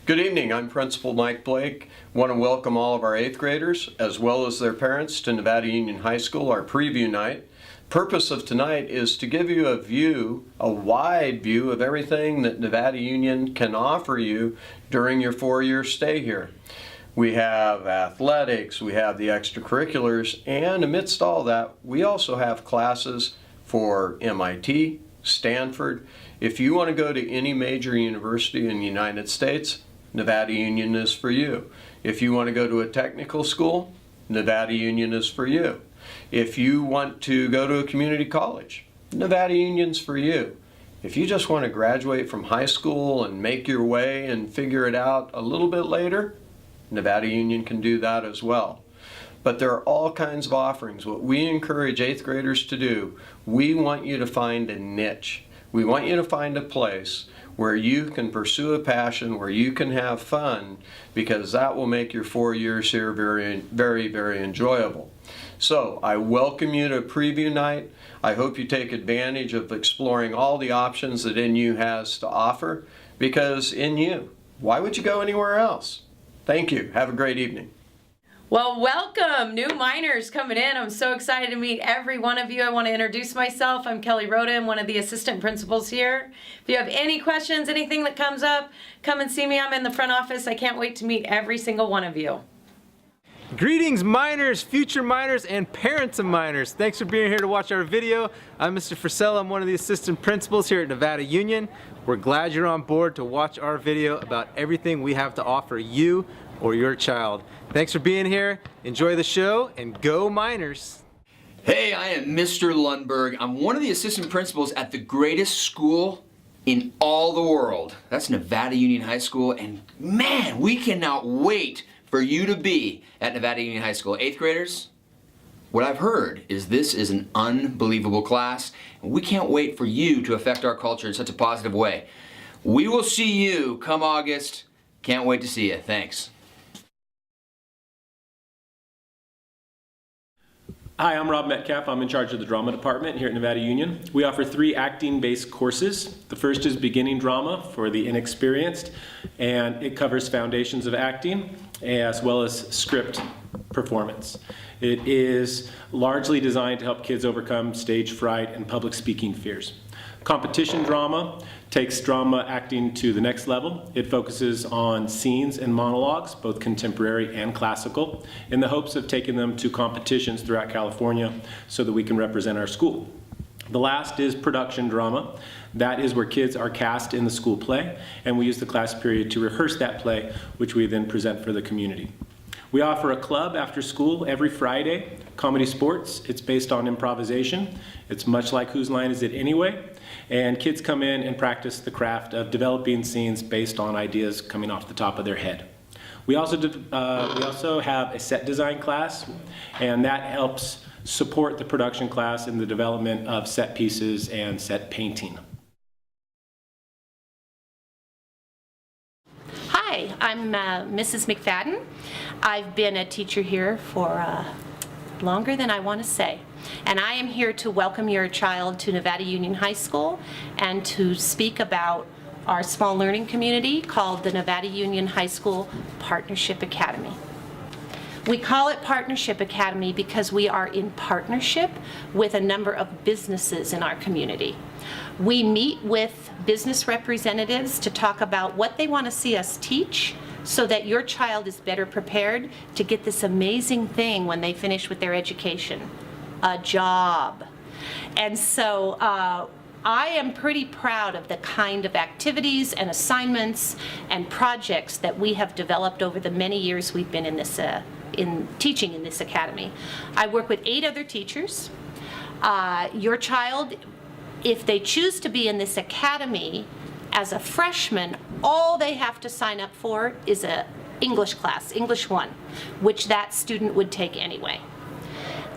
Good evening, I'm Principal Mike Blake. I want to welcome all of our 8th graders as well as their parents to Nevada Union High School, our preview night. Purpose of tonight is to give you a wide view of everything that Nevada Union can offer you during your 4-year stay here. We have athletics, we have the extracurriculars, and amidst all that, we also have classes for MIT, Stanford. If you want to go to any major university in the United States, Nevada Union is for you. If you want to go to a technical school, Nevada Union is for you. If you want to go to a community college, Nevada Union's for you. If you just want to graduate from high school and make your way and figure it out a little bit later, Nevada Union can do that as well. But there are all kinds of offerings. What we encourage 8th graders to do, we want you to find a niche. We want you to find a place where you can pursue a passion, where you can have fun, because that will make your 4 years here very enjoyable. So I welcome you to preview night. I hope you take advantage of exploring all the options that NU has to offer, because NU, why would you go anywhere else? Thank you. Have a great evening. Well, welcome, new minors coming in. I'm so excited to meet every one of you. I want to introduce myself. I'm Kelly Rhoda. I'm one of the assistant principals here. If you have any questions, anything that comes up, come and see me. I'm in the front office. I can't wait to meet every single one of you. Greetings minors, future minors, and parents of minors. Thanks for being here to watch our video. I'm Mr. Frisella. I'm one of the assistant principals here at Nevada Union. We're glad you're on board to watch our video about everything we have to offer you or your child. Thanks for being here. Enjoy the show and go Miners. Hey, I am Mr. Lundberg. I'm one of the assistant principals at the greatest school in all the world. That's Nevada Union High School, and man, we cannot wait for you to be at Nevada Union High School. 8th graders, what I've heard is this is an unbelievable class, and we can't wait for you to affect our culture in such a positive way. We will see you come August. Can't wait to see you. Thanks. Hi, I'm Rob Metcalf. I'm in charge of the drama department here at Nevada Union. We offer 3 acting-based courses. The first is beginning drama for the inexperienced, and it covers foundations of acting as well as script performance. It is largely designed to help kids overcome stage fright and public speaking fears. Competition drama takes drama acting to the next level. It focuses on scenes and monologues, both contemporary and classical, in the hopes of taking them to competitions throughout California so that we can represent our school. The last is production drama. That is where kids are cast in the school play, and we use the class period to rehearse that play, which we then present for the community. We offer a club after school every Friday, Comedy Sports. It's based on improvisation. It's much like Whose Line Is It Anyway? And kids come in and practice the craft of developing scenes based on ideas coming off the top of their head. We also have a set design class, and that helps support the production class in the development of set pieces and set painting. Hi, I'm Mrs. McFadden. I've been a teacher here for longer than I want to say. And I am here to welcome your child to Nevada Union High School and to speak about our small learning community called the Nevada Union High School Partnership Academy. We call it Partnership Academy because we are in partnership with a number of businesses in our community. We meet with business representatives to talk about what they want to see us teach so that your child is better prepared to get this amazing thing when they finish with their education, a job. And so I am pretty proud of the kind of activities and assignments and projects that we have developed over the many years we've been in teaching in this academy. I work with 8 other teachers. Your child, if they choose to be in this academy as a freshman, all they have to sign up for is an English class, English 1, which that student would take anyway.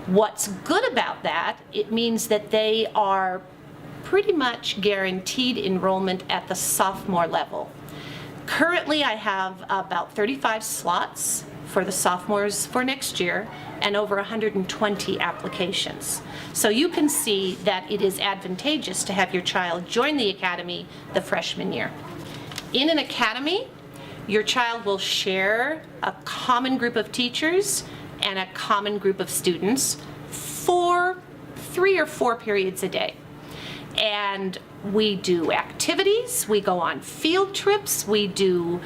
What's good about that, it means that they are pretty much guaranteed enrollment at the sophomore level. Currently, I have about 35 slots for the sophomores for next year and over 120 applications. So you can see that it is advantageous to have your child join the academy the freshman year. In an academy, your child will share a common group of teachers and a common group of students for 3 or 4 periods a day. And we do activities, we go on field trips, we do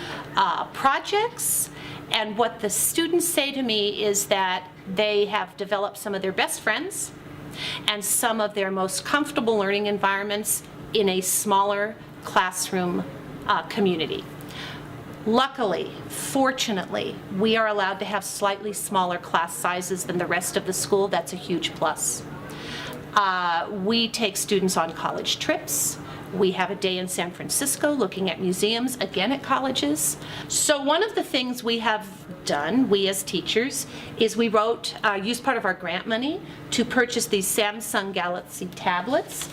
projects, and what the students say to me is that they have developed some of their best friends and some of their most comfortable learning environments in a smaller classroom community. Luckily, fortunately, we are allowed to have slightly smaller class sizes than the rest of the school. That's a huge plus. We take students on college trips. We have a day in San Francisco looking at museums, again at colleges. So one of the things we have done, we as teachers, is we used part of our grant money to purchase these Samsung Galaxy tablets.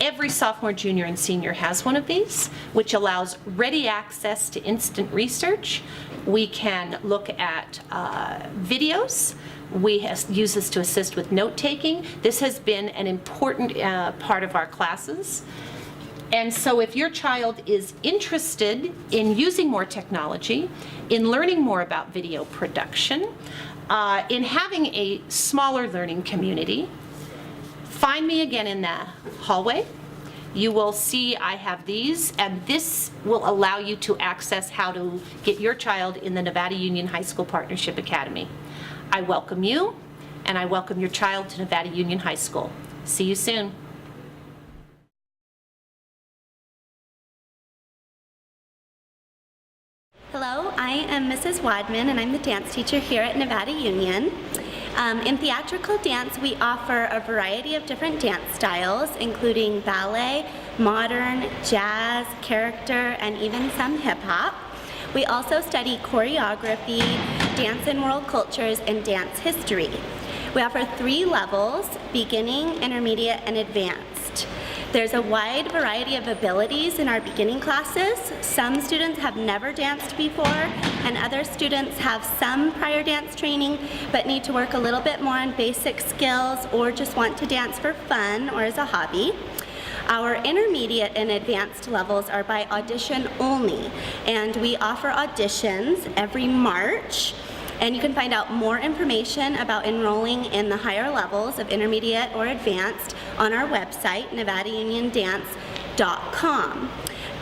Every sophomore, junior, and senior has one of these, which allows ready access to instant research. We can look at videos. We use this to assist with note-taking. This has been an important part of our classes. And so if your child is interested in using more technology, in learning more about video production, in having a smaller learning community, find me again in the hallway. You will see I have these, and this will allow you to access how to get your child in the Nevada Union High School Partnership Academy. I welcome you, and I welcome your child to Nevada Union High School. See you soon. Hello, I am Mrs. Wadman, and I'm the dance teacher here at Nevada Union. In theatrical dance, we offer a variety of different dance styles, including ballet, modern, jazz, character, and even some hip-hop. We also study choreography, dance and world cultures, and dance history. We offer 3 levels: beginning, intermediate, and advanced. There's a wide variety of abilities in our beginning classes. Some students have never danced before, and other students have some prior dance training but need to work a little bit more on basic skills or just want to dance for fun or as a hobby. Our intermediate and advanced levels are by audition only, and we offer auditions every March. And you can find out more information about enrolling in the higher levels of intermediate or advanced on our website, nevadauniondance.com.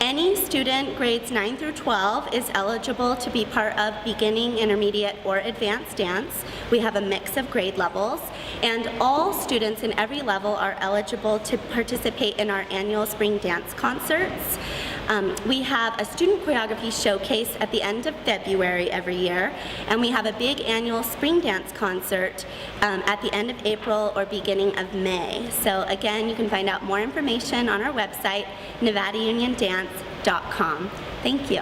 Any student grades 9 through 12 is eligible to be part of beginning, intermediate, or advanced dance. We have a mix of grade levels, and all students in every level are eligible to participate in our annual spring dance concerts. We have a student choreography showcase at the end of February every year, and we have a big annual spring dance concert at the end of April or beginning of May. So again, you can find out more information on our website, nevadauniondance.com. Thank you.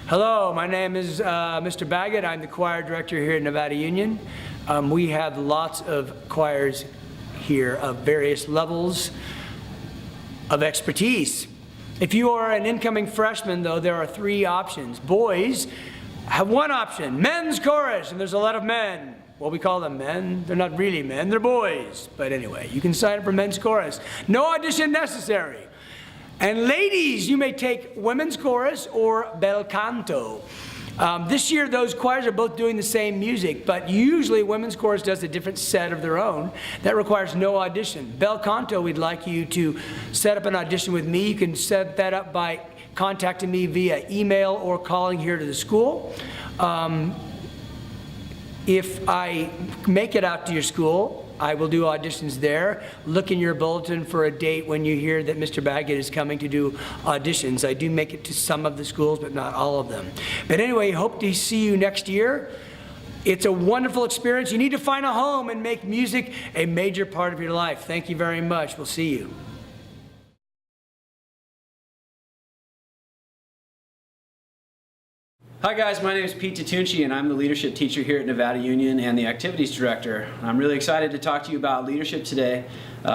Hello, my name is Mr. Baggett. I'm the choir director here at Nevada Union. We have lots of choirs here of various levels of expertise. If you are an incoming freshman, though, there are 3 options. Boys have 1 option, men's chorus, and there's a lot of men. Well, we call them men. They're not really men, they're boys. But anyway, you can sign up for men's chorus. No audition necessary. And ladies, you may take women's chorus or bel canto. This year, those choirs are both doing the same music, but usually women's chorus does a different set of their own. That requires no audition. Bel canto, we'd like you to set up an audition with me. You can set that up by contacting me via email or calling here to the school. If I make it out to your school, I will do auditions there. Look in your bulletin for a date when you hear that Mr. Baggett is coming to do auditions. I do make it to some of the schools, but not all of them. But anyway, hope to see you next year. It's a wonderful experience. You need to find a home and make music a major part of your life. Thank you very much. We'll see you. Hi guys, my name is Pete Tatunci and I'm the leadership teacher here at Nevada Union and the activities director. I'm really excited to talk to you about leadership today.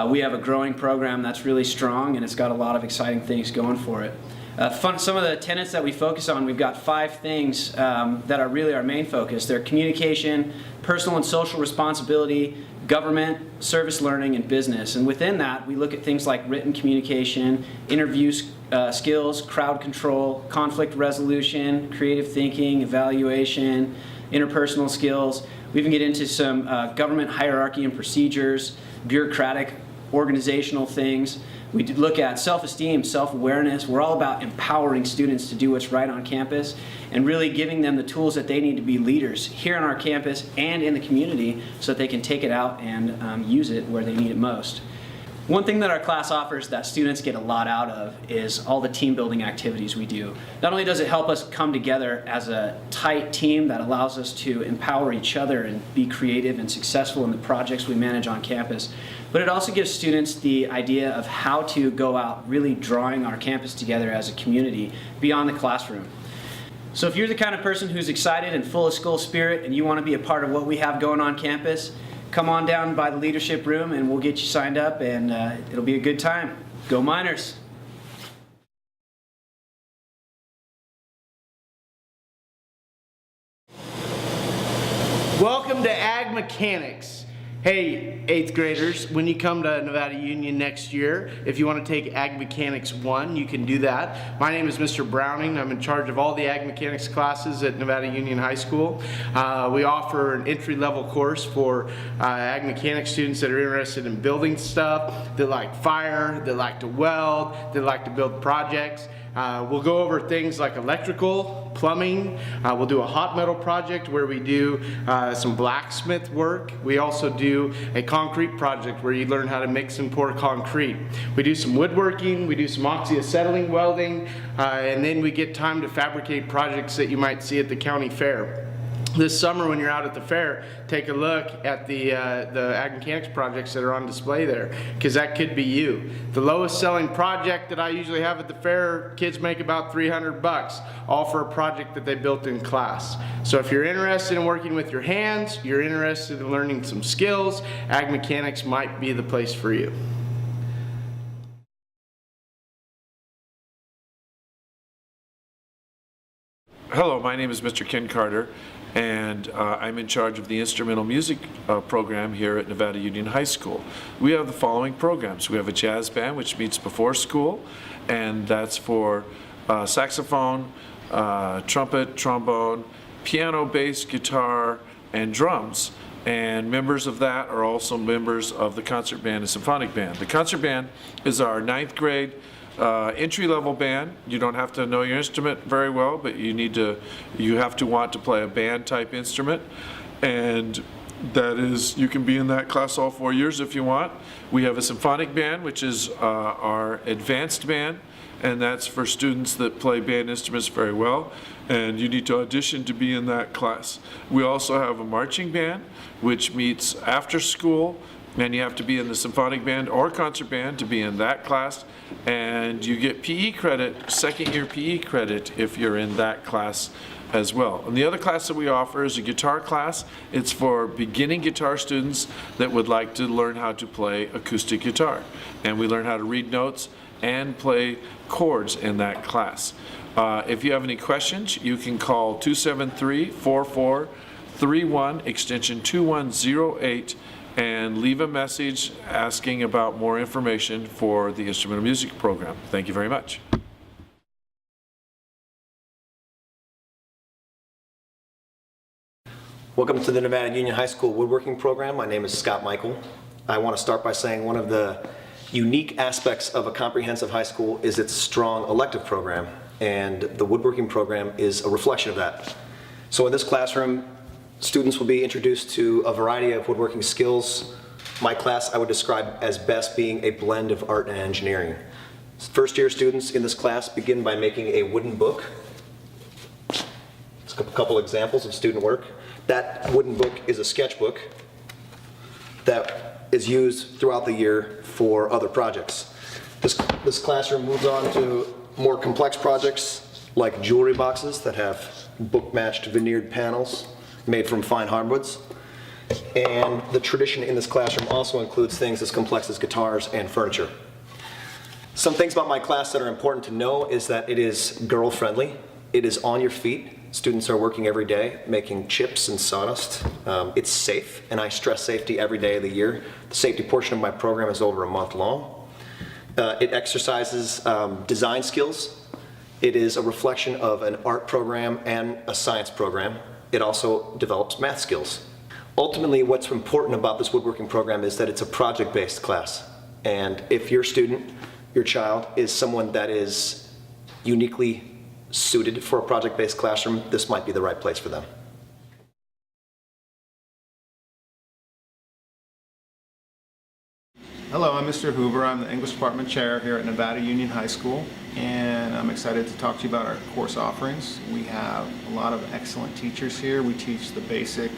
We have a growing program that's really strong and it's got a lot of exciting things going for it. Some of the tenets that we focus on, we've got 5 things that are really our main focus. They're communication, personal and social responsibility, government, service learning, and business. And within that, we look at things like written communication, interview skills, crowd control, conflict resolution, creative thinking, evaluation, interpersonal skills. We even get into some government hierarchy and procedures, bureaucratic, organizational things. We look at self-esteem, self-awareness. We're all about empowering students to do what's right on campus and really giving them the tools that they need to be leaders here on our campus and in the community so that they can take it out and use it where they need it most. One thing that our class offers that students get a lot out of is all the team building activities we do. Not only does it help us come together as a tight team that allows us to empower each other and be creative and successful in the projects we manage on campus, but it also gives students the idea of how to go out really drawing our campus together as a community beyond the classroom. So if you're the kind of person who's excited and full of school spirit and you want to be a part of what we have going on campus, come on down by the leadership room and we'll get you signed up, and it'll be a good time. Go Miners! Welcome to Ag Mechanics. Hey, 8th graders, when you come to Nevada Union next year, if you want to take Ag Mechanics 1, you can do that. My name is Mr. Browning. I'm in charge of all the Ag Mechanics classes at Nevada Union High School. We offer an entry-level course for Ag Mechanics students that are interested in building stuff, that like fire, that like to weld, that like to build projects. We'll go over things like electrical, plumbing. We'll do a hot metal project where we do some blacksmith work. We also do a concrete project where you learn how to mix and pour concrete. We do some woodworking, we do some oxyacetylene welding, and then we get time to fabricate projects that you might see at the county fair. This summer when you're out at the fair, take a look at the Ag Mechanics projects that are on display there, because that could be you. The lowest selling project that I usually have at the fair, kids make about $300, all for a project that they built in class. So if you're interested in working with your hands, you're interested in learning some skills, Ag Mechanics might be the place for you. Hello, my name is Mr. Ken Carter, and I'm in charge of the instrumental music program here at Nevada Union High School. We have the following programs. We have a jazz band which meets before school, and that's for saxophone, trumpet, trombone, piano, bass, guitar, and drums. And members of that are also members of the concert band and symphonic band. The concert band is our 9th grade entry-level band. You don't have to know your instrument very well, but you have to want to play a band type instrument, and that is, you can be in that class all 4 years if you want. We have a symphonic band, which is our advanced band, and that's for students that play band instruments very well, and you need to audition to be in that class. We also have a marching band, which meets after school, and you have to be in the symphonic band or concert band to be in that class, and you get PE credit, second year PE credit, if you're in that class as well. And the other class that we offer is a guitar class. It's for beginning guitar students that would like to learn how to play acoustic guitar, and we learn how to read notes and play chords in that class. If you have any questions, you can call 273-4431 extension 2108 and leave a message asking about more information for the instrumental music program. Thank you very much. Welcome to the Nevada Union High School Woodworking Program. My name is Scott Michael. I want to start by saying one of the unique aspects of a comprehensive high school is its strong elective program, and the woodworking program is a reflection of that. So in this classroom, students will be introduced to a variety of woodworking skills. My class I would describe as best being a blend of art and engineering. First year students in this class begin by making a wooden book. Let's a couple examples of student work. That wooden book is a sketchbook that is used throughout the year for other projects. This classroom moves on to more complex projects like jewelry boxes that have book-matched veneered panels made from fine hardwoods. And the tradition in this classroom also includes things as complex as guitars and furniture. Some things about my class that are important to know is that it is girl-friendly. It is on your feet. Students are working every day, making chips and sawdust. It's safe, and I stress safety every day of the year. The safety portion of my program is over a month long. It exercises design skills. It is a reflection of an art program and a science program. It also develops math skills. Ultimately, what's important about this woodworking program is that it's a project-based class. And if your student, your child, is someone that is uniquely suited for a project-based classroom, this might be the right place for them. Hello, I'm Mr. Hoover. I'm the English Department Chair here at Nevada Union High School, and I'm excited to talk to you about our course offerings. We have a lot of excellent teachers here. We teach the basic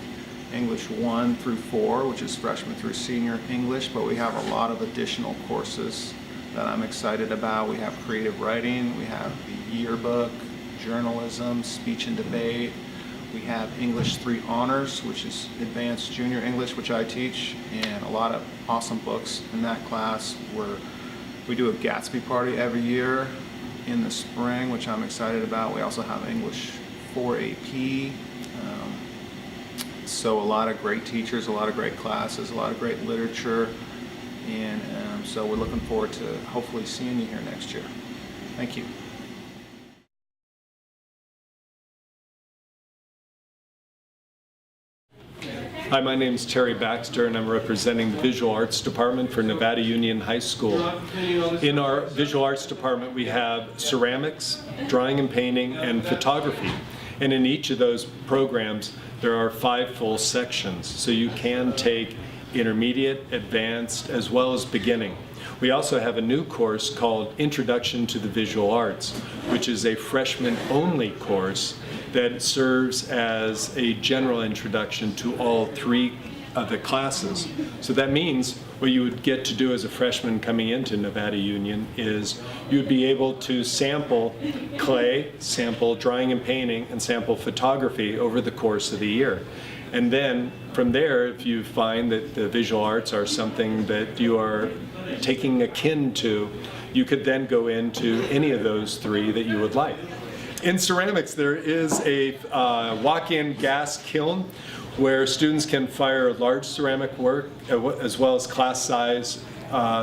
English 1 through 4, which is freshman through senior English, but we have a lot of additional courses that I'm excited about. We have creative writing, we have the yearbook, journalism, speech and debate. We have English 3 Honors, which is advanced junior English, which I teach, and a lot of awesome books in that class. We do a Gatsby party every year in the spring, which I'm excited about. We also have English 4 AP. So a lot of great teachers, a lot of great classes, a lot of great literature, and so we're looking forward to hopefully seeing you here next year. Thank you. Hi, my name is Terry Baxter, and I'm representing the Visual Arts Department for Nevada Union High School. In our Visual Arts Department, we have ceramics, drawing and painting, and photography. And in each of those programs, there are 5 full sections, so you can take intermediate, advanced, as well as beginning. We also have a new course called Introduction to the Visual Arts, which is a freshman-only course that serves as a general introduction to all 3 of the classes. So that means what you would get to do as a freshman coming into Nevada Union is you'd be able to sample clay, sample drawing and painting, and sample photography over the course of the year. And then from there, if you find that the visual arts are something that you are taking akin to, you could then go into any of those 3 that you would like. In ceramics, there is a walk-in gas kiln where students can fire large ceramic work as well as class-size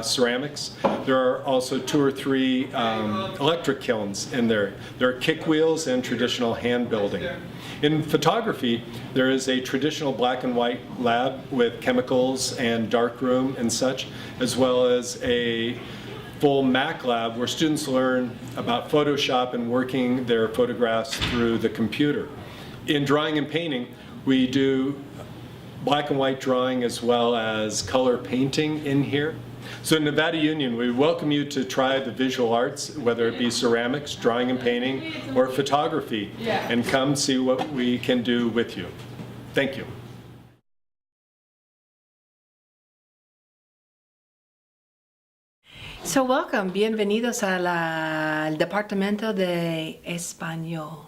ceramics. There are also 2 or 3 electric kilns in there. There are kick wheels and traditional hand building. In photography, there is a traditional black and white lab with chemicals and darkroom and such, as well as a full Mac lab where students learn about Photoshop and working their photographs through the computer. In drawing and painting, we do black and white drawing as well as color painting in here. So in Nevada Union, we welcome you to try the visual arts, whether it be ceramics, drawing and painting, or photography, and come see what we can do with you. Thank you. So welcome, bienvenidos al Departamento de Español.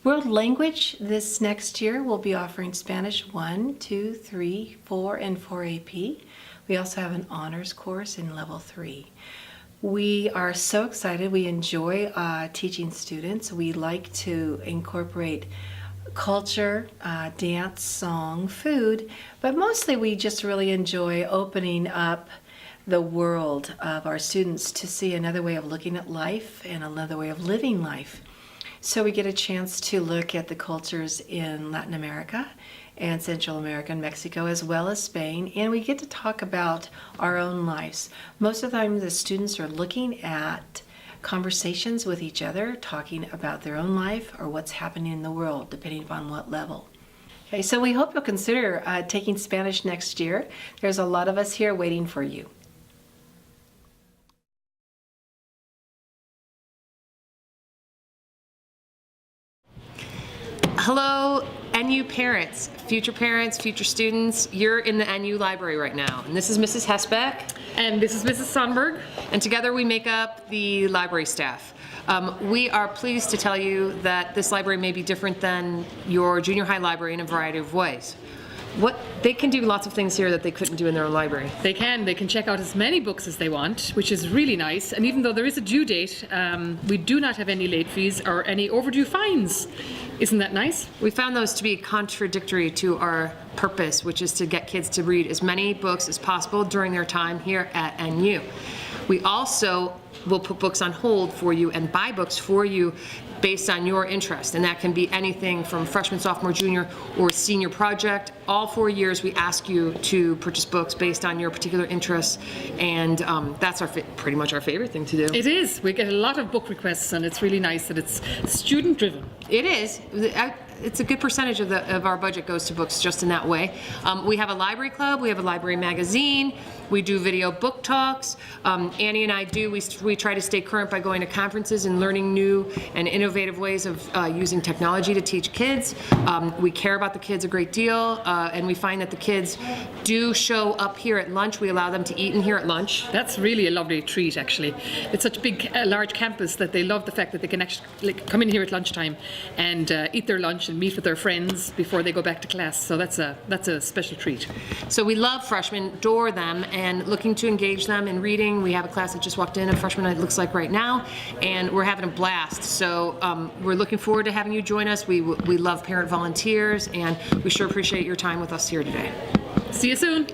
World Language this next year will be offering Spanish 1, 2, 3, 4, and 4 AP. We also have an honors course in level 3. We are so excited. We enjoy teaching students. We like to incorporate culture, dance, song, food, but mostly we just really enjoy opening up the world of our students to see another way of looking at life and another way of living life. So we get a chance to look at the cultures in Latin America and Central America and Mexico, as well as Spain, and we get to talk about our own lives. Most of the time the students are looking at conversations with each other, talking about their own life or what's happening in the world, depending upon what level. Okay, so we hope you'll consider taking Spanish next year. There's a lot of us here waiting for you. Hello, NU parents, future students. You're in the NU library right now. And this is Mrs. Hesbeck. And this is Mrs. Sonberg. And together we make up the library staff. We are pleased to tell you that this library may be different than your junior high library in a variety of ways. They can do lots of things here that they couldn't do in their own library. They can check out as many books as they want, which is really nice. And even though there is a due date, we do not have any late fees or any overdue fines. Isn't that nice? We found those to be contradictory to our purpose, which is to get kids to read as many books as possible during their time here at NU. We also will put books on hold for you and buy books for you based on your interest, and that can be anything from freshman, sophomore, junior, or senior project. All 4 years we ask you to purchase books based on your particular interests, and that's pretty much our favorite thing to do. It is. We get a lot of book requests, and it's really nice that it's student driven. It is. It's a good percentage of our budget goes to books just in that way. We have a library club, we have a library magazine, we do video book talks. Annie and I we try to stay current by going to conferences and learning new and innovative ways of using technology to teach kids. We care about the kids a great deal, and we find that the kids do show up here at lunch. We allow them to eat in here at lunch. That's really a lovely treat, actually. It's such a big, large campus that they love the fact that they can actually come in here at lunchtime and eat their lunch and meet with their friends before they go back to class. So that's a special treat. So we love freshmen, adore them, and looking to engage them in reading. We have a class that just walked in, a freshman it looks like right now, and we're having a blast. So we're looking forward to having you join us. We love parent volunteers, and we sure appreciate your time with us here today. See you soon.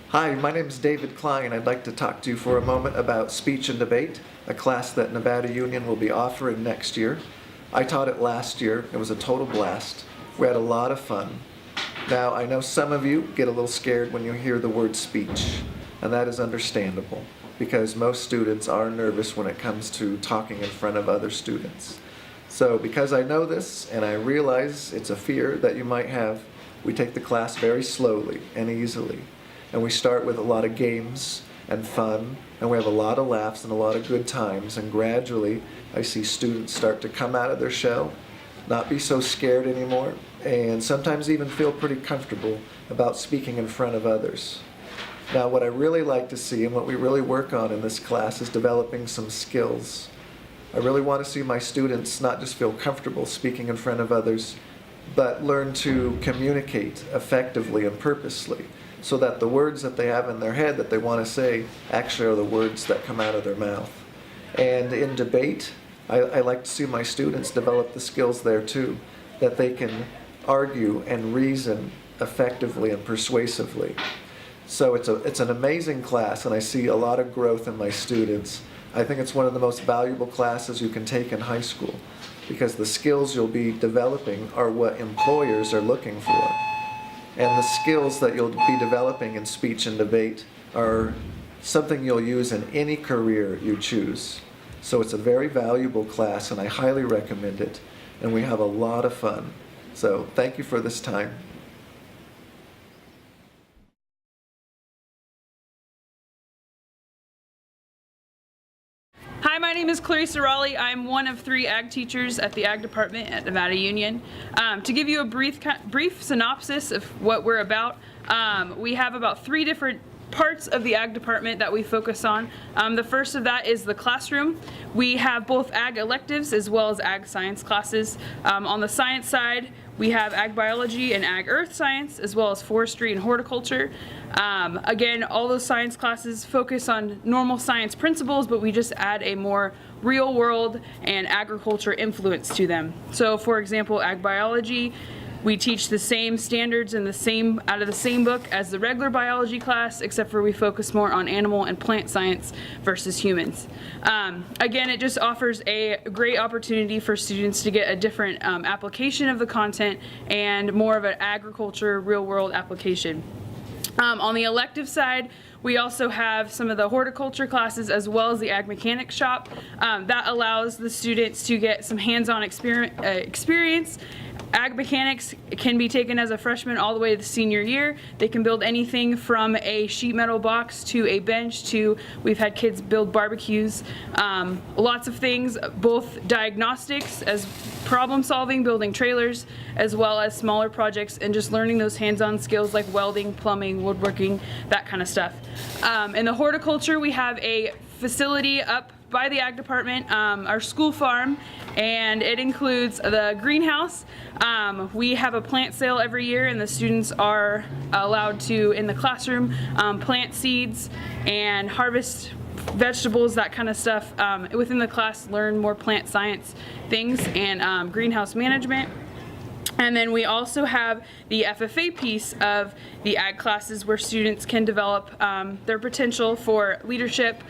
Hi, my name is David Klein. I'd like to talk to you for a moment about speech and debate, a class that Nevada Union will be offering next year. I taught it last year. It was a total blast. We had a lot of fun. Now, I know some of you get a little scared when you hear the word speech, and that is understandable because most students are nervous when it comes to talking in front of other students. So because I know this and I realize it's a fear that you might have, we take the class very slowly and easily. And we start with a lot of games and fun, and we have a lot of laughs and a lot of good times, and gradually I see students start to come out of their shell, not be so scared anymore, and sometimes even feel pretty comfortable about speaking in front of others. Now, what I really like to see and what we really work on in this class is developing some skills. I really want to see my students not just feel comfortable speaking in front of others, but learn to communicate effectively and purposely, so that the words that they have in their head that they want to say actually are the words that come out of their mouth. And in debate, I like to see my students develop the skills there too, that they can argue and reason effectively and persuasively. So it's an amazing class, and I see a lot of growth in my students. I think it's one of the most valuable classes you can take in high school, because the skills you'll be developing are what employers are looking for. And the skills that you'll be developing in speech and debate are something you'll use in any career you choose. So it's a very valuable class, and I highly recommend it. And we have a lot of fun. So thank you for this time. Hi, my name is Clarissa Raleigh. I'm one of 3 ag teachers at the ag department at Nevada Union. To give you a brief synopsis of what we're about, we have about 3 different parts of the ag department that we focus on. The first of that is the classroom. We have both ag electives as well as ag science classes. On the science side, we have ag biology and ag earth science, as well as forestry and horticulture. Again, all those science classes focus on normal science principles, but we just add a more real world and agriculture influence to them. So for example, ag biology, we teach the same standards in out of the same book as the regular biology class, except for we focus more on animal and plant science versus humans. Again, it just offers a great opportunity for students to get a different application of the content and more of an agriculture real-world application. On the elective side, we also have some of the horticulture classes as well as the ag mechanics shop. That allows the students to get some hands-on experience. Ag mechanics can be taken as a freshman all the way to the senior year. They can build anything from a sheet metal box to a bench to, we've had kids build barbecues. Lots of things, both diagnostics as problem solving, building trailers, as well as smaller projects and just learning those hands-on skills like welding, plumbing, woodworking, that kind of stuff. In the horticulture, we have a facility up by the Ag Department, our school farm, and it includes the greenhouse. We have a plant sale every year, and the students are allowed to, in the classroom, plant seeds and harvest vegetables, that kind of stuff. Within the class, learn more plant science things and greenhouse management. And then we also have the FFA piece of the ag classes where students can develop their potential for leadership,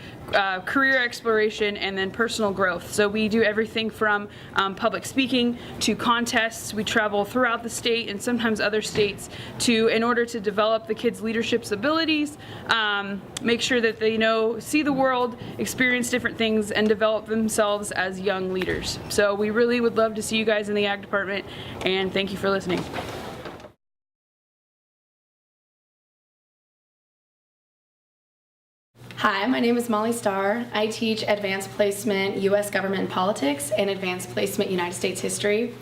career exploration, and then personal growth. So we do everything from public speaking to contests. We travel throughout the state and sometimes other states in order to develop the kids' leadership abilities, make sure that they see the world, experience different things, and develop themselves as young leaders. So we really would love to see you guys in the Ag Department, and thank you for listening. Hi, my name is Molly Starr. I teach Advanced Placement U.S. Government and Politics and Advanced Placement United States History.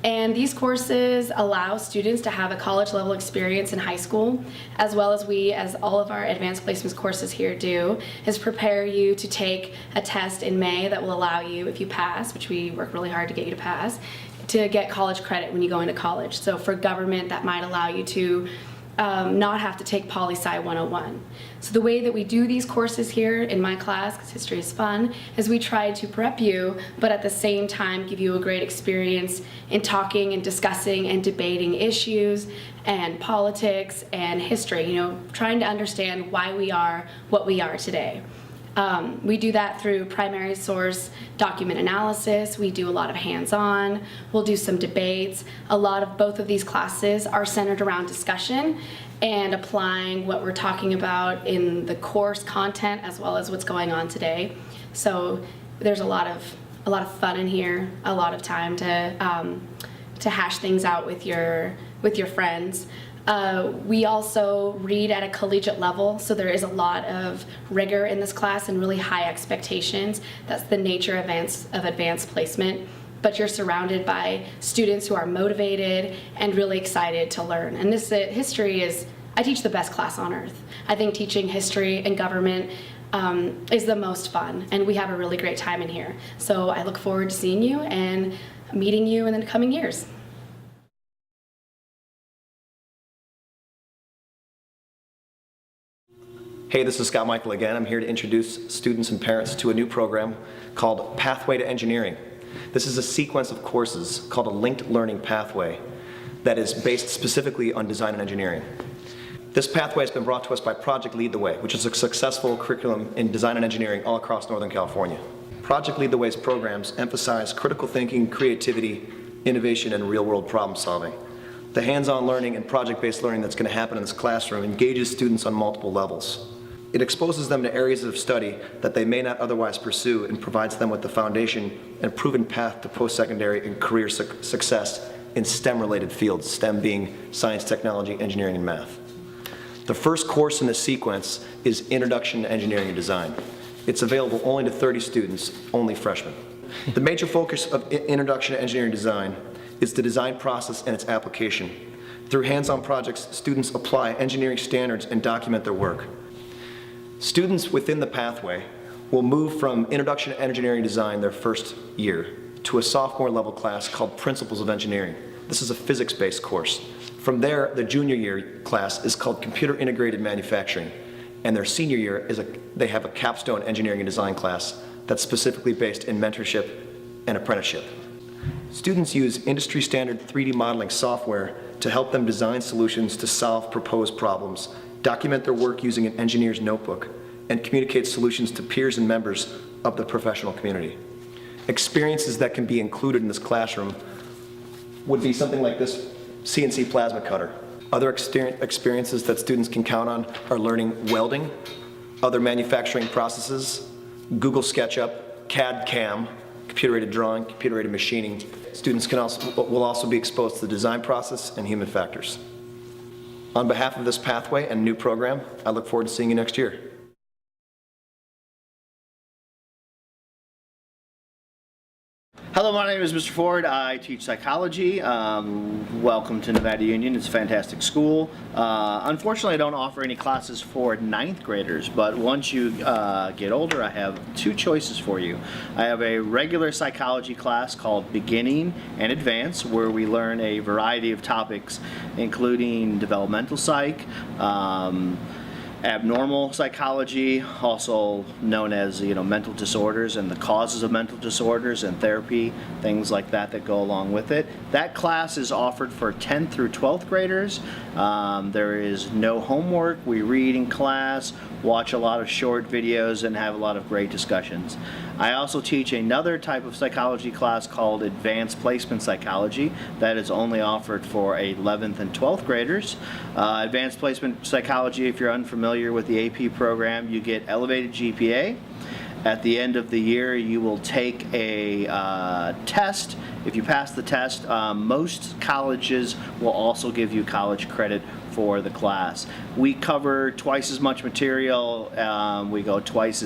And these courses allow students to have a college level experience in high school, as well as all of our Advanced Placements courses here do, is prepare you to take a test in May that will allow you, if you pass, which we work really hard to get you to pass, to get college credit when you go into college. So for government, that might allow you to not have to take Poli-Sci 101. So the way that we do these courses here in my class, because history is fun, is we try to prep you, but at the same time give you a great experience in talking and discussing and debating issues and politics and history, trying to understand why we are what we are today. We do that through primary source document analysis. We do a lot of hands-on. We'll do some debates. A lot of both of these classes are centered around discussion and applying what we're talking about in the course content as well as what's going on today. So there's a lot of fun in here, a lot of time to hash things out with your friends. We also read at a collegiate level, so there is a lot of rigor in this class and really high expectations. That's the nature of advanced placement. But you're surrounded by students who are motivated and really excited to learn. And this history I teach the best class on earth. I think teaching history and government is the most fun, and we have a really great time in here. So I look forward to seeing you and meeting you in the coming years. Hey, this is Scott Michael again. I'm here to introduce students and parents to a new program called Pathway to Engineering. This is a sequence of courses called a linked learning pathway that is based specifically on design and engineering. This pathway has been brought to us by Project Lead the Way, which is a successful curriculum in design and engineering all across Northern California. Project Lead the Way's programs emphasize critical thinking, creativity, innovation, and real-world problem solving. The hands-on learning and project-based learning that's going to happen in this classroom engages students on multiple levels. It exposes them to areas of study that they may not otherwise pursue and provides them with the foundation and proven path to post-secondary and career success in STEM-related fields, STEM being science, technology, engineering, and math. The first course in this sequence is Introduction to Engineering and Design. It's available only to 30 students, only freshmen. The major focus of Introduction to Engineering and Design is the design process and its application. Through hands-on projects, students apply engineering standards and document their work. Students within the pathway will move from Introduction to Engineering and Design their first year to a sophomore level class called Principles of Engineering. This is a physics-based course. From there, the junior year class is called Computer Integrated Manufacturing, and their senior year they have a capstone engineering and design class that's specifically based in mentorship and apprenticeship. Students use industry standard 3D modeling software to help them design solutions to solve proposed problems, document their work using an engineer's notebook, and communicate solutions to peers and members of the professional community. Experiences that can be included in this classroom would be something like this CNC plasma cutter. Other experiences that students can count on are learning welding, other manufacturing processes, Google SketchUp, CAD/CAM, computer-aided drawing, computer-aided machining. Students will also be exposed to the design process and human factors. On behalf of this pathway and new program, I look forward to seeing you next year. Hello, my name is Mr. Ford. I teach psychology. Welcome to Nevada Union. It's a fantastic school. Unfortunately, I don't offer any classes for 9th graders, but once you get older, I have 2 choices for you. I have a regular psychology class called Beginning and Advanced, where we learn a variety of topics, including developmental psych, abnormal psychology, also known as mental disorders and the causes of mental disorders, and therapy, things like that that go along with it. That class is offered for 10th through 12th graders. There is no homework. We read in class, watch a lot of short videos, and have a lot of great discussions. I also teach another type of psychology class called Advanced Placement Psychology that is only offered for 11th and 12th graders. Advanced Placement Psychology, if you're unfamiliar with the AP program, you get elevated GPA. At the end of the year, you will take a test. If you pass the test, most colleges will also give you college credit for the class. We cover twice as much material. We go twice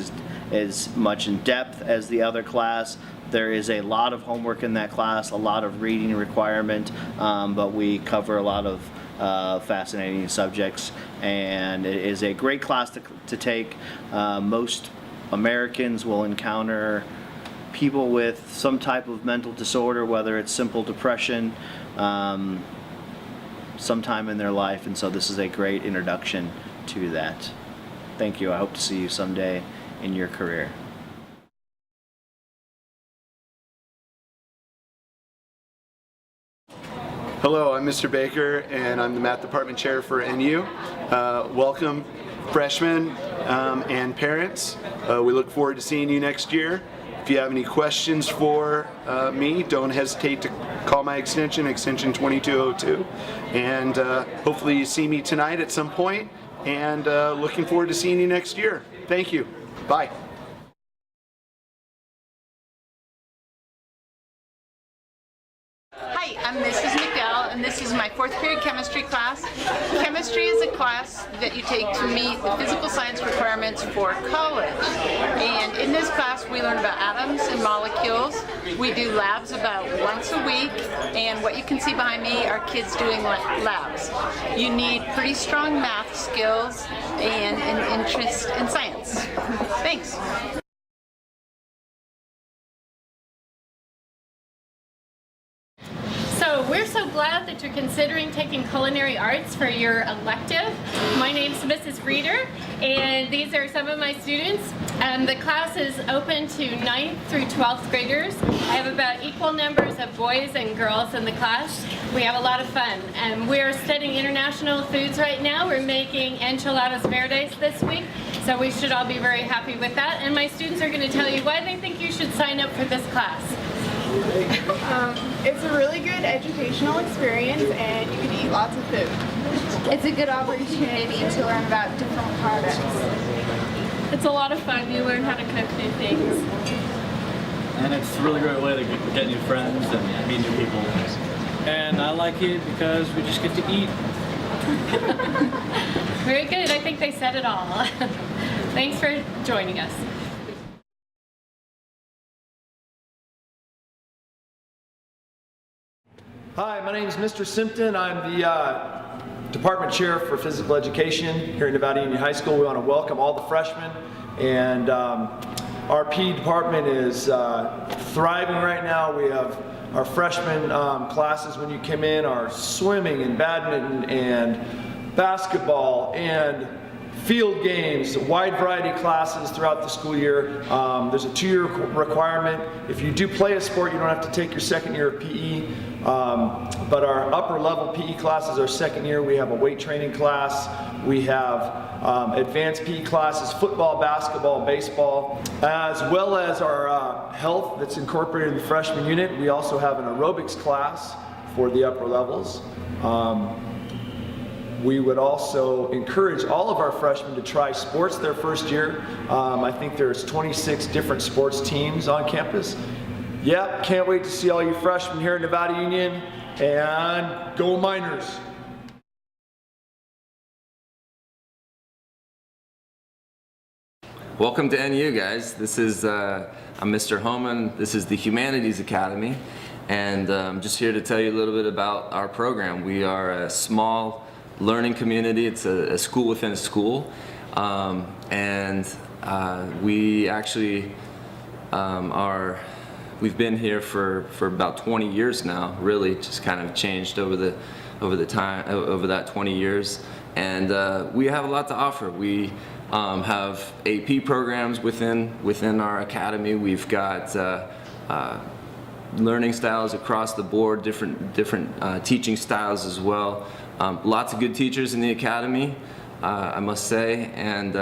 as much in depth as the other class. There is a lot of homework in that class, a lot of reading requirement, but we cover a lot of fascinating subjects, and it is a great class to take. Most Americans will encounter people with some type of mental disorder, whether it's simple depression, sometime in their life, and so this is a great introduction to that. Thank you. I hope to see you someday in your career. Hello, I'm Mr. Baker, and I'm the Math Department Chair for NU. Welcome, freshmen and parents. We look forward to seeing you next year. If you have any questions for me, don't hesitate to call my extension 2202. And hopefully you see me tonight at some point, and looking forward to seeing you next year. Thank you. Bye. Hi, I'm Mrs. McDowell, and this is my 4th period chemistry class. Chemistry is a class that you take to meet the physical science requirements for college. And in this class, we learn about atoms and molecules. We do labs about once a week, and what you can see behind me are kids doing labs. You need pretty strong math skills and an interest in science. Thanks. So we're so glad that you're considering taking culinary arts for your elective. My name's Mrs. Reeder, and these are some of my students. The class is open to 9th through 12th graders. I have about equal numbers of boys and girls in the class. We have a lot of fun. We're studying international foods right now. We're making enchiladas verdes this week, so we should all be very happy with that. And my students are going to tell you why they think you should sign up for this class. It's a really good educational experience, and you can eat lots of food. It's a good opportunity to learn about different products. It's a lot of fun. You learn how to cook new things. And it's a really great way to get new friends and meet new people. And I like it because we just get to eat. Very good. I think they said it all. Thanks for joining us. Hi, my name is Mr. Simpton. I'm the Department Chair for Physical Education here at Nevada Union High School. We want to welcome all the freshmen, and our PE department is thriving right now. We have our freshman classes when you come in are swimming and badminton and basketball and field games, a wide variety of classes throughout the school year. There's a 2-year requirement. If you do play a sport, you don't have to take your 2nd year of PE. But our upper level PE classes are 2nd year. We have a weight training class. We have advanced PE classes, football, basketball, baseball, as well as our health that's incorporated in the freshman unit. We also have an aerobics class for the upper levels. We would also encourage all of our freshmen to try sports their first year. I think there's 26 different sports teams on campus. Yep, can't wait to see all you freshmen here at Nevada Union, and go Miners! Welcome to NU, guys. This is I'm Mr. Homan. This is the Humanities Academy, and I'm just here to tell you a little bit about our program. We are a small learning community. It's a school within a school, and we actually we've been here for about 20 years now. Really, just kind of changed over that 20 years, and we have a lot to offer. We have AP programs within our academy. We've got learning styles across the board, different teaching styles as well. Lots of good teachers in the academy, I must say, and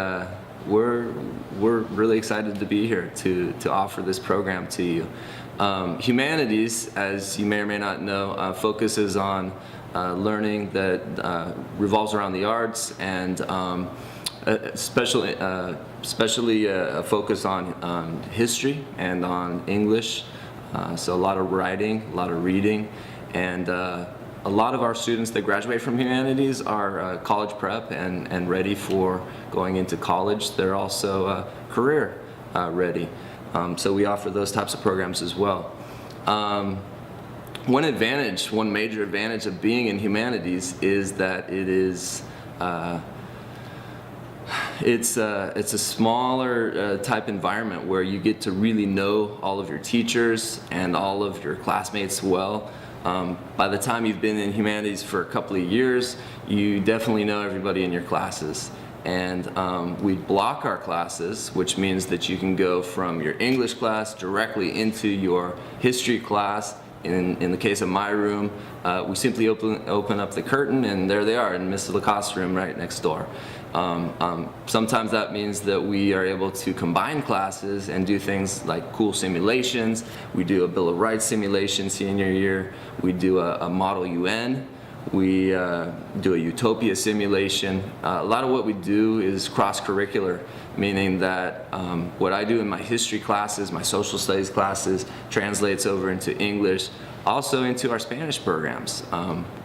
we're really excited to be here to offer this program to you. Humanities, as you may or may not know, focuses on learning that revolves around the arts, and especially a focus on history and on English. So a lot of writing, a lot of reading, and a lot of our students that graduate from humanities are college prep and ready for going into college. They're also career ready. So we offer those types of programs as well. One major advantage of being in humanities is that it's a smaller type environment where you get to really know all of your teachers and all of your classmates well. By the time you've been in humanities for a couple of years, you definitely know everybody in your classes. And we block our classes, which means that you can go from your English class directly into your history class. In the case of my room, we simply open up the curtain, and there they are in Mrs. Lacoste's room right next door. Sometimes that means that we are able to combine classes and do things like cool simulations. We do a Bill of Rights simulation senior year. We do a Model UN. We do a Utopia simulation. A lot of what we do is cross-curricular, meaning that what I do in my history classes, my social studies classes, translates over into English, also into our Spanish programs.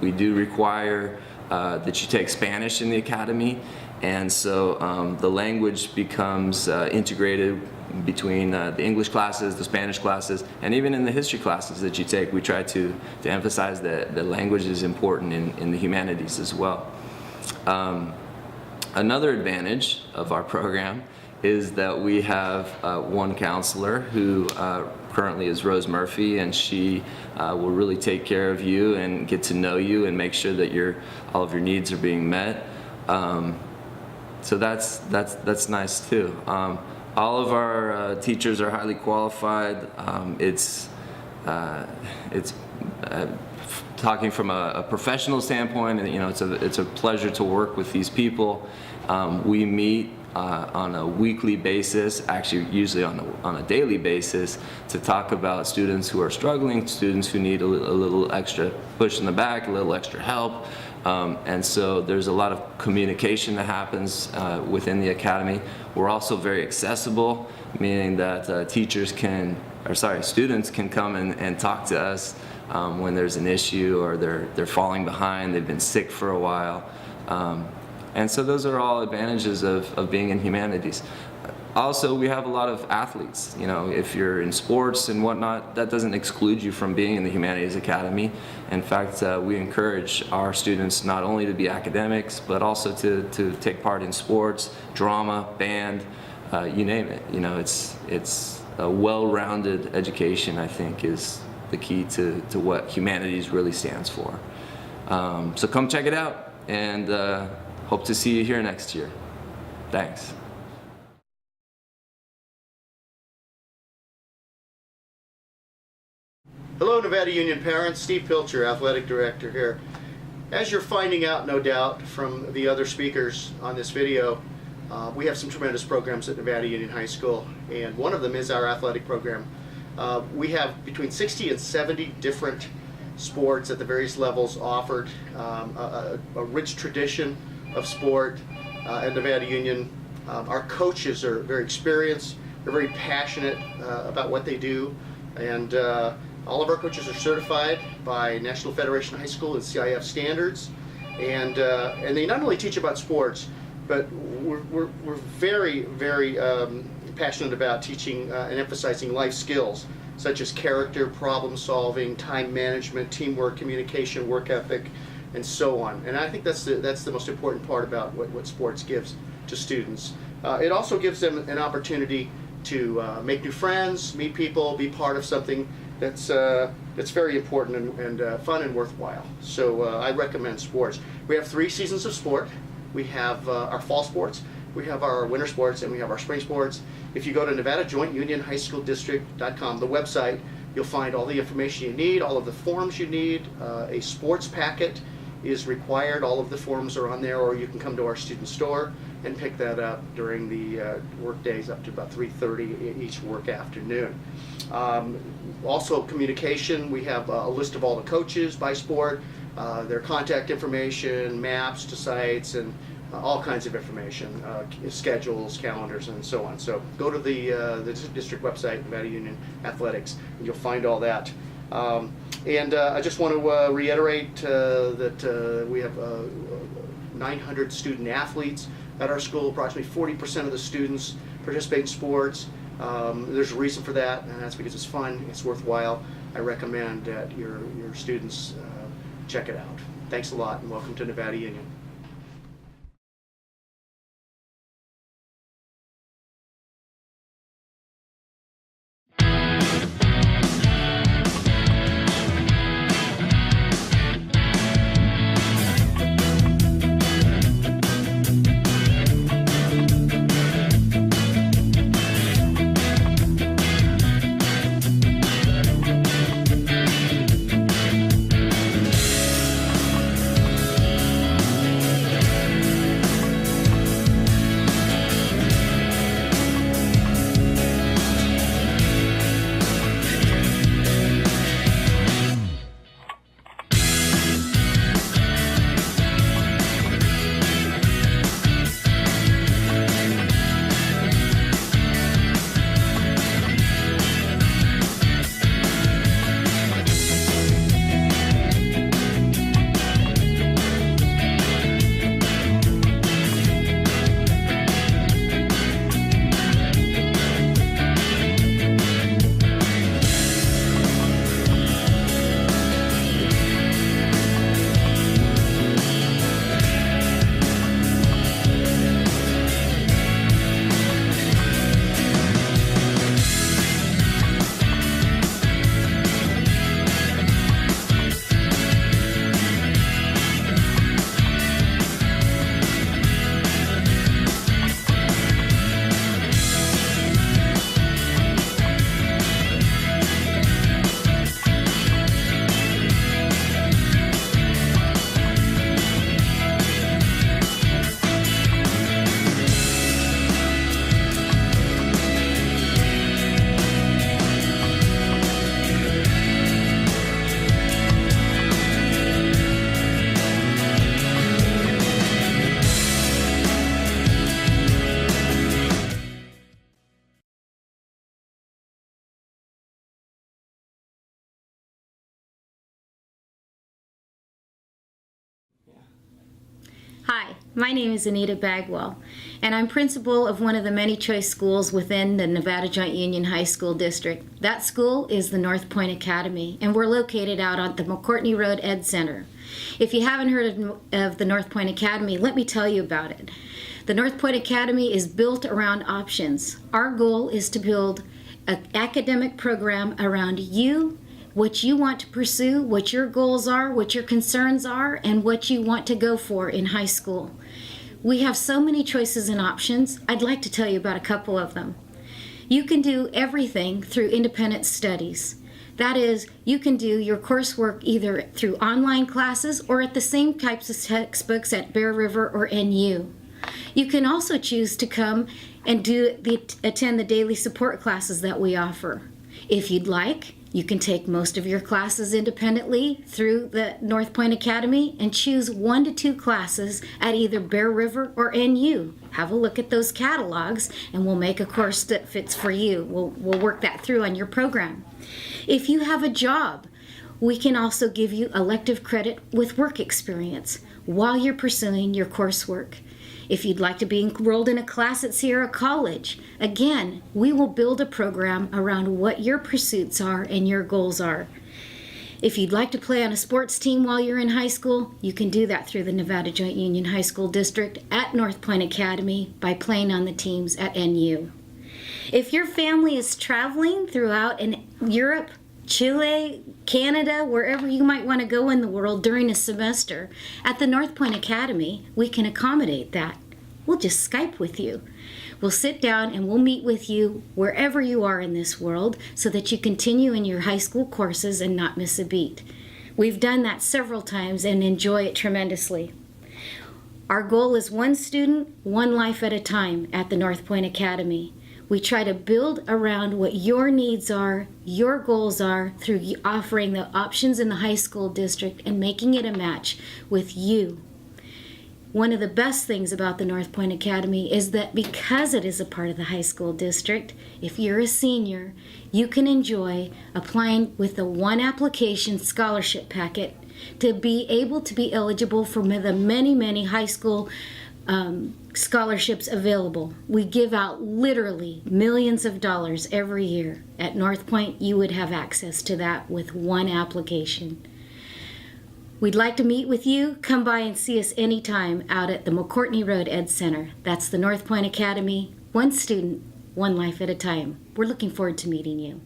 We do require that you take Spanish in the academy, and so the language becomes integrated between the English classes, the Spanish classes, and even in the history classes that you take. We try to emphasize that the language is important in the humanities as well. Another advantage of our program is that we have one counselor who currently is Rose Murphy, and she will really take care of you and get to know you and make sure that all of your needs are being met. So that's nice too. All of our teachers are highly qualified. It's talking from a professional standpoint, and it's a pleasure to work with these people. We meet on a weekly basis, actually usually on a daily basis, to talk about students who are struggling, students who need a little extra push in the back, a little extra help. And so there's a lot of communication that happens within the academy. We're also very accessible, meaning that students can come and talk to us when there's an issue or they're falling behind, they've been sick for a while. And so those are all advantages of being in humanities. Also, we have a lot of athletes. If you're in sports and whatnot, that doesn't exclude you from being in the Humanities Academy. In fact, we encourage our students not only to be academics, but also to take part in sports, drama, band, you name it. It's a well-rounded education, I think, is the key to what humanities really stands for. So come check it out, and hope to see you here next year. Thanks. Hello, Nevada Union parents. Steve Pilcher, Athletic Director here. As you're finding out, no doubt, from the other speakers on this video, we have some tremendous programs at Nevada Union High School, and one of them is our athletic program. We have between 60 and 70 different sports at the various levels offered, a rich tradition of sport at Nevada Union. Our coaches are very experienced, they're very passionate about what they do, and all of our coaches are certified by National Federation of High School and CIF standards, and they not only teach about sports, but we're very, very passionate about teaching and emphasizing life skills such as character, problem solving, time management, teamwork, communication, work ethic, and so on. And I think that's the most important part about what sports gives to students. It also gives them an opportunity to make new friends, meet people, be part of something that's very important and fun and worthwhile. So I recommend sports. We have 3 seasons of sport. We have our fall sports, we have our winter sports, and we have our spring sports. If you go to NevadaJointUnionHighSchoolDistrict.com, the website, you'll find all the information you need, all of the forms you need. A sports packet is required. All of the forms are on there, or you can come to our student store and pick that up during the work days up to about 3:30 each work afternoon. Also communication, we have a list of all the coaches by sport, their contact information, maps to sites, and all kinds of information, schedules, calendars, and so on. So go to the district website, Nevada Union Athletics, and you'll find all that. And I just want to reiterate that we have 900 student athletes at our school. Approximately 40% of the students participate in sports. There's a reason for that, and that's because it's fun, it's worthwhile. I recommend that your students check it out. Thanks a lot, and welcome to Nevada Union. Hi, my name is Anita Bagwell, and I'm principal of one of the many choice schools within the Nevada Joint Union High School District. That school is the North Point Academy, and we're located out on the McCourtney Road Ed Center. If you haven't heard of the North Point Academy, let me tell you about it. The North Point Academy is built around options. Our goal is to build an academic program around you, what you want to pursue, what your goals are, what your concerns are, and what you want to go for in high school. We have so many choices and options. I'd like to tell you about a couple of them. You can do everything through independent studies. That is, you can do your coursework either through online classes or at the same types of textbooks at Bear River or NU. You can also choose to come and attend the daily support classes that we offer. If you'd like, you can take most of your classes independently through the North Point Academy and choose 1 to 2 classes at either Bear River or NU. Have a look at those catalogs and we'll make a course that fits for you. We'll work that through on your program. If you have a job, we can also give you elective credit with work experience while you're pursuing your coursework. If you'd like to be enrolled in a class at Sierra College, again, we will build a program around what your pursuits are and your goals are. If you'd like to play on a sports team while you're in high school, you can do that through the Nevada Joint Union High School District at North Point Academy by playing on the teams at NU. If your family is traveling throughout in Europe, Chile, Canada, wherever you might want to go in the world during a semester, at the North Point Academy, we can accommodate that. We'll just Skype with you. We'll sit down and we'll meet with you wherever you are in this world so that you continue in your high school courses and not miss a beat. We've done that several times and enjoy it tremendously. Our goal is one student, one life at a time at the North Point Academy. We try to build around what your needs are, your goals are, through offering the options in the high school district and making it a match with you. One of the best things about the North Point Academy is that because it is a part of the high school district, if you're a senior, you can enjoy applying with the one application scholarship packet to be able to be eligible for the many, many high school scholarships available. We give out literally millions of dollars every year. At North Point, you would have access to that with one application. We'd like to meet with you. Come by and see us anytime out at the McCourtney Road Ed Center. That's the North Point Academy. One student, one life at a time. We're looking forward to meeting you.